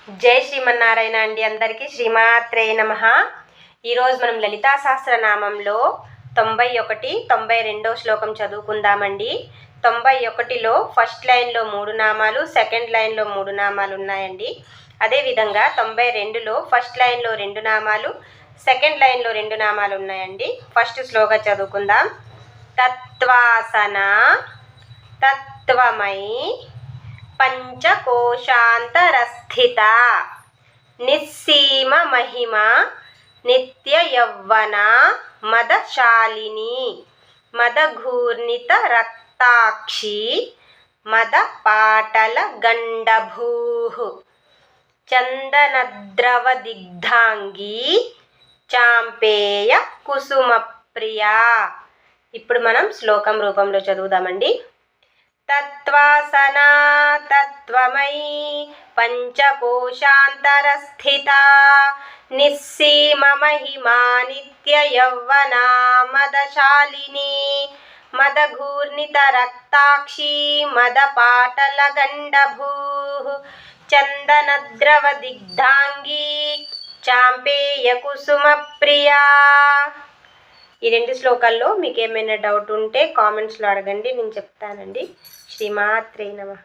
జై శ్రీమన్నారాయణ అండి. అందరికీ శ్రీమాత్రే నమః. ఈరోజు మనం లలితా సహస్రనామంలో 91, 92 శ్లోకం చదువుకుందామండి. 91లో ఫస్ట్ లైన్లో 3 నామాలు, సెకండ్ లైన్లో 3 నామాలు ఉన్నాయండి. అదేవిధంగా 92లో ఫస్ట్ లైన్లో 2 నామాలు, సెకండ్ లైన్లో 2 నామాలు ఉన్నాయండి. ఫస్ట్ శ్లోకం చదువుకుందాం. తత్వాసన తత్వమై పంచకోశాంతరస్థిత నిస్సీమ మహిమ నిత్య యవ్వన మదశాలిని మదఘూర్ణిత రక్తాక్షి మద పాటల గండభూ చందనద్రవ దిగ్ధాంగి చాంపేయ కుసుమ ప్రియా. ఇప్పుడు మనం శ్లోకం రూపంలో చదువుదామండి. తత్వాసనా తత్వమై పంచకోశాంతరస్థిత నిస్సీమ మహిమా నిత్య యవ్వనా మదశాలిని మదఘూర్ణిత రక్తాక్షి మద పాటల గండభూ చందనద్రవ దిగ్ధాంగి చాంపేయ కుసుమ ప్రియా. ఈ 2 శ్లోకాల్లో మీకు ఏమైనా డౌట్ ఉంటే కామెంట్స్లో అడగండి, నేను చెప్తానండి. శ్రీమాత్రే నమః.